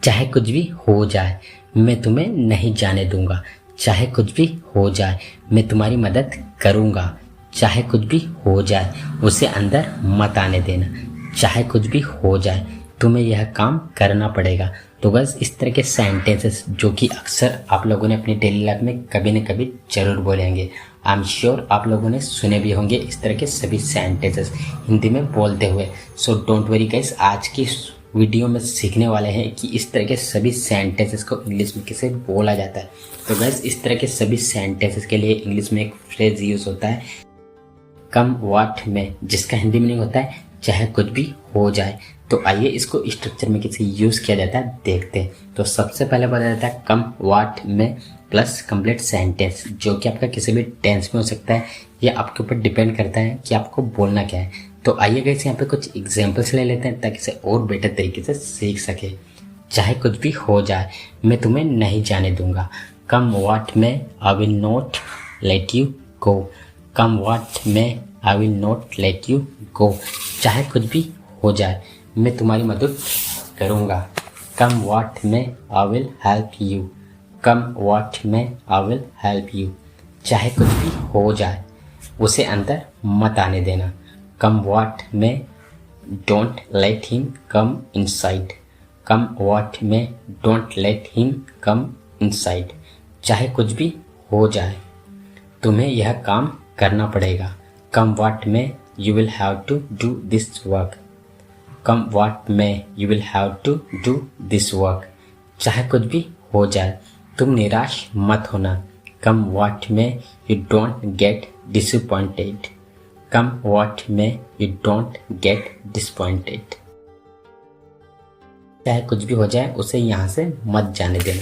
चाहे कुछ भी हो जाए मैं तुम्हें नहीं जाने दूंगा। चाहे कुछ भी हो जाए मैं तुम्हारी मदद करूंगा। चाहे कुछ भी हो जाए उसे अंदर मत आने देना। चाहे कुछ भी हो जाए तुम्हें यह काम करना पड़ेगा। तो बस इस तरह के सेंटेंसेस जो कि अक्सर आप लोगों ने अपनी डेली लाइफ में कभी न कभी जरूर बोलेंगे। आई एम श्योर आप लोगों ने सुने भी होंगे इस तरह के सभी सेंटेंसेस हिंदी में बोलते हुए। सो डोंट वरी गाइस, आज की वीडियो में सीखने वाले हैं कि इस तरह के सभी सेंटेंसेस को इंग्लिश में कैसे बोला जाता है। तो गाइस इस तरह के सभी सेंटेंसेस के लिए इंग्लिश में एक फ्रेज यूज होता है कम व्हाट में, जिसका हिंदी मीनिंग होता है चाहे कुछ भी हो जाए। तो आइए इसको स्ट्रक्चर में कैसे यूज किया जाता है देखते हैं। तो सबसे पहले बोला जाता है कम व्हाट में प्लस कंप्लीट सेंटेंस, जो कि आपका किसी भी टेंस में हो सकता है या आपके ऊपर डिपेंड करता है कि आपको बोलना क्या है। तो आइए गाइस यहाँ पे कुछ एग्जांपल्स ले लेते हैं ताकि इसे और बेटर तरीके से सीख सके। चाहे कुछ भी हो जाए मैं तुम्हें नहीं जाने दूंगा। Come what may I will not let you go. Come what may I will not let you go. चाहे कुछ भी हो जाए मैं तुम्हारी मदद करूँगा। कम what may I will help you. Come what may I will help you. चाहे कुछ भी हो जाए उसे अंदर मत आने देना। Come what may don't let him come inside. Come what may don't let him come inside. चाहे कुछ भी हो जाए तुम्हें यह काम करना पड़ेगा। Come what may you will have to do this work. Come what may you will have to do this work. चाहे कुछ भी हो जाए तुम निराश मत होना। Come what may you don't get disappointed. Come what may you don't get disappointed. चाहे कुछ भी हो जाए उसे यहाँ से मत जाने देना।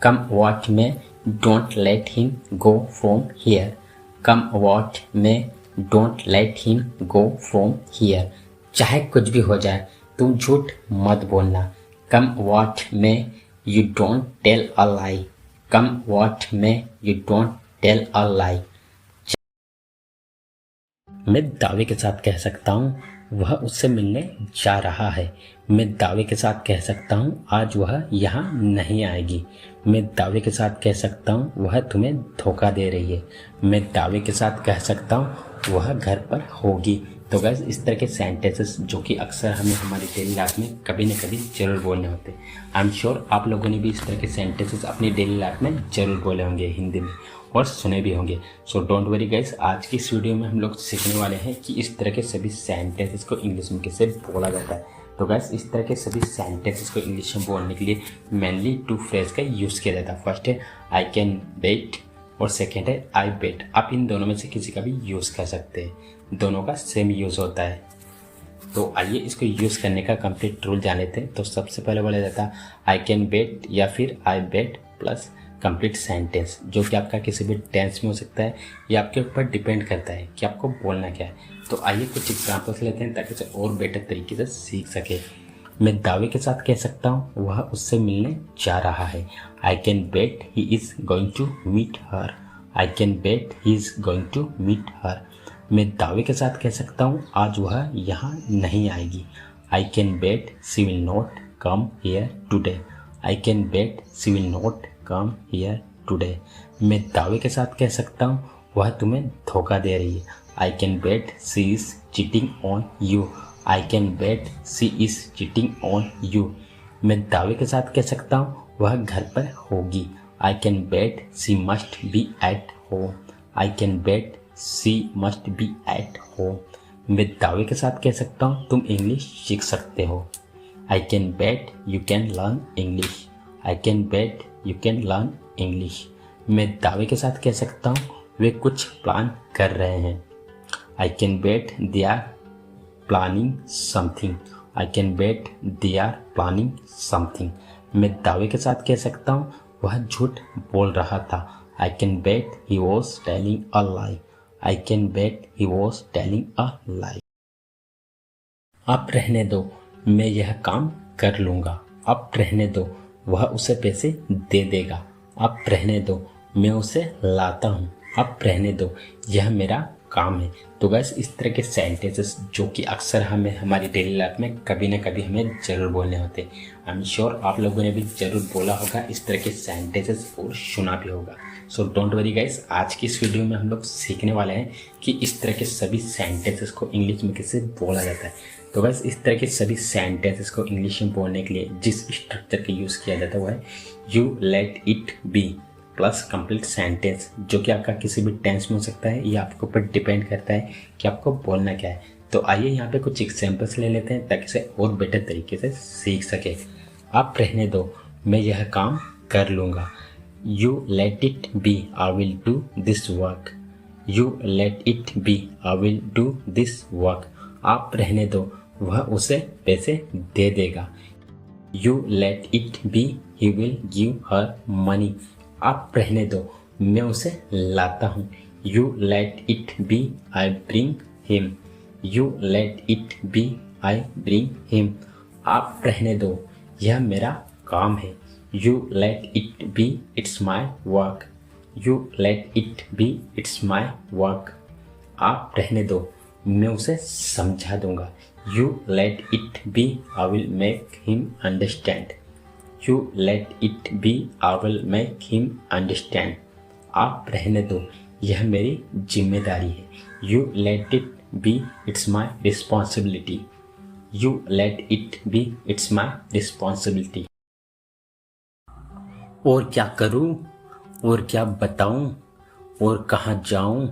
Come what may don't let him go from here. Come what may don't let him go from here. चाहे कुछ भी हो जाए तुम झूठ मत बोलना। Come what may you don't tell a lie. Come what may you don't tell a lie. मैं दावे के साथ कह सकता हूँ वह उससे मिलने जा रहा है। मैं दावे के साथ कह सकता हूँ आज वह यहाँ नहीं आएगी। मैं दावे के साथ कह सकता हूँ वह तुम्हें धोखा दे रही है। मैं दावे के साथ कह सकता हूँ वह घर पर होगी। तो गाइस इस तरह के सेंटेंसेस जो कि अक्सर हमें हमारी डेली लाइफ में कभी न कभी जरूर बोलने होते हैं। आई एम श्योर आप लोगों ने भी इस तरह के सेंटेंसेस अपनी डेली लाइफ में जरूर बोले होंगे हिंदी में और सुने भी होंगे। सो डोंट वरी गाइस, आज की इस वीडियो में हम लोग सीखने वाले हैं कि इस तरह के सभी सेंटेंसेस को इंग्लिश में कैसे बोला जाता है। तो गाइस इस तरह के सभी सेंटेंसेस को इंग्लिश में बोलने के लिए मेनली टू फ्रेज का यूज़ किया जाता है। फर्स्ट है आई कैन बेट और सेकेंड है आई बेट। आप इन दोनों में से किसी का भी यूज़ कर सकते हैं, दोनों का सेम यूज़ होता है। तो आइए इसको यूज़ करने का कंप्लीट रूल जाने थे। तो सबसे पहले बोला जाता है आई कैन बेट या फिर आई बेट प्लस कंप्लीट सेंटेंस, जो कि आपका किसी भी टेंस में हो सकता है या आपके ऊपर डिपेंड करता है कि आपको बोलना क्या है। तो आइए कुछ एग्जांपल्स लेते हैं ताकि इसे और बेटर तरीके से सीख सके। मैं दावे के साथ कह सकता हूँ वह उससे मिलने जा रहा है। I can bet he is going to meet her. I can bet he is going to meet her. मैं दावे के साथ कह सकता हूँ आज वह यहाँ नहीं आएगी। आई can bat she will not come here today. I can bat she will not come here today. मैं दावे के साथ कह सकता हूँ वह तुम्हें धोखा दे रही है। I can bat she is cheating on you. I can bat she is cheating on you. मैं दावे के साथ कह सकता हूँ वह घर पर होगी। आई can bat she must be at home. I can bat she must be at home. मैं दावे के साथ कह सकता हूँ तुम इंग्लिश सीख सकते हो। आई can bet you can learn English. I can bet you can learn English. मैं दावे के साथ कह सकता हूँ वे कुछ प्लान कर रहे हैं। I can bet they are planning something. I can bet they are planning something. मैं दावे के साथ कह सकता हूँ वह झूठ बोल रहा था। I can bet he was telling a lie. I can bet he was telling a lie. आप रहने दो, मैं यह काम कर लूँगा। आप रहने दो, वह उसे पैसे दे देगा। आप रहने दो, मैं उसे लाता हूँ। आप रहने दो, यह मेरा काम है। तो गैस इस तरह के सेंटेंसेस जो कि अक्सर हमें हमारी डेली लाइफ में कभी ना कभी हमें ज़रूर बोलने होते हैं। आई एम श्योर आप लोगों ने भी ज़रूर बोला होगा इस तरह के सेंटेंसेस और सुना भी होगा। सो डोंट वरी गाइस, आज की इस वीडियो में हम लोग सीखने वाले हैं कि इस तरह के सभी सेंटेंसेस को इंग्लिश में कैसे बोला जाता है। तो गाइस इस तरह के सभी सेंटेंसेस को इंग्लिश में बोलने के लिए जिस स्ट्रक्चर का यूज़ किया जाता है वो है you let it B plus complete sentence, जो कि आपका किसी भी टेंस में हो सकता है। ये आपके ऊपर डिपेंड करता है कि आपको बोलना क्या है। तो आइए यहाँ पे कुछ एग्जांपल्स ले लेते हैं ताकि इसे और बेटर तरीके से सीख सके। आप रहने दो, मैं यह काम कर लूँगा। You let it be, I will do this work. You let it be, I will do this work. आप रहने दो, वह उसे पैसे दे देगा। You let it B, he will give her money. आप रहने दो, मैं उसे लाता हूँ। You let it be, I bring him. You let it be, I bring him. आप रहने दो, यह मेरा काम है। You let it be, it's my work. You let it be, it's my work. आप रहने दो, मैं उसे समझा दूंगा। You let it be, I will make him understand. You let it be, I will make him understand. आप रहने दो, यह मेरी जिम्मेदारी है। You let it be, it's my responsibility. You let it be, it's my responsibility. और क्या करूं, और क्या बताऊं, और कहाँ जाऊं,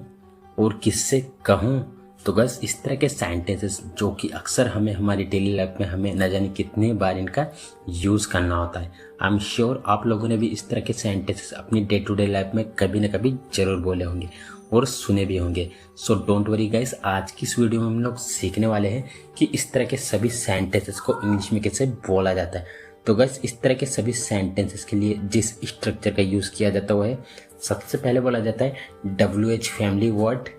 और किससे कहूं। तो बस इस तरह के सेंटेंसेस जो कि अक्सर हमें हमारी डेली लाइफ में हमें न जाने कितनी बार इनका यूज़ करना होता है। आई एम श्योर आप लोगों ने भी इस तरह के सेंटेंसेस अपनी डे टू डे लाइफ में कभी न कभी ज़रूर बोले होंगे और सुने भी होंगे। सो डोंट वरी गाइस, आज की इस वीडियो में हम लोग सीखने वाले हैं कि इस तरह के सभी सेंटेंसेस को इंग्लिश में कैसे बोला जाता है। तो गाइस इस तरह के सभी सेंटेंसेस के लिए जिस स्ट्रक्चर का यूज़ किया जाता है वो है, सबसे पहले बोला जाता है WH फैमिली वर्ड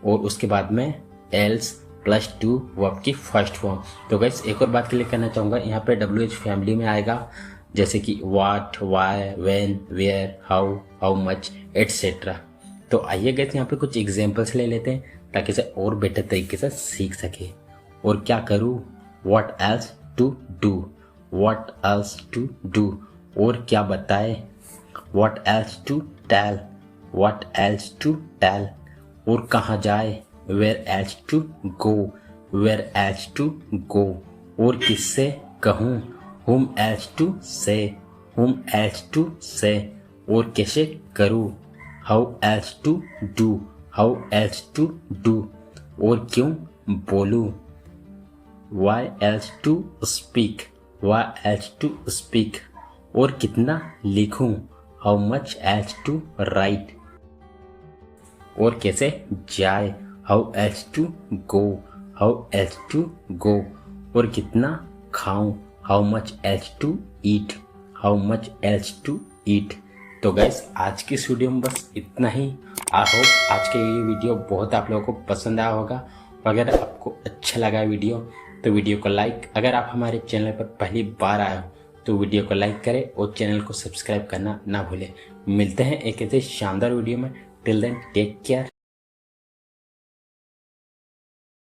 और उसके बाद में एल्स प्लस टू वर्ब की फर्स्ट फॉर्म। तो गाइस एक और बात क्लियर करना चाहूँगा, यहाँ पे WH फैमिली में आएगा जैसे कि what, why, when, where, how much etcetera. तो आइए गाइस यहाँ पे कुछ एग्जांपल्स ले लेते हैं ताकि इसे और बेटर तरीके से सीख सके। और क्या करूँ, what else to do. What else to do, और क्या बताए। What else to tell. What else to tell, और कहाँ जाए। Where else to go, where else to go, और किससे कहूँ। Whom else to say, whom else to say, और कैसे करूँ। How else to do, how else to do, और क्यों बोलूँ। Why else to speak, why else to speak, और कितना लिखूँ। How much else to write, और कैसे जाए। How else to go, how else to go, और कितना खाऊं। How much else to eat, how much else to eat। तो गैस आज की इस वीडियो में बस इतना ही। आई होप आज का ये वीडियो बहुत आप लोगों को पसंद आया होगा। अगर आपको अच्छा लगा वीडियो तो वीडियो को लाइक, अगर आप हमारे चैनल पर पहली बार आए हो तो वीडियो को लाइक करें और चैनल को सब्सक्राइब करना ना भूलें। मिलते हैं एक ऐसे शानदार वीडियो में। Till then take care.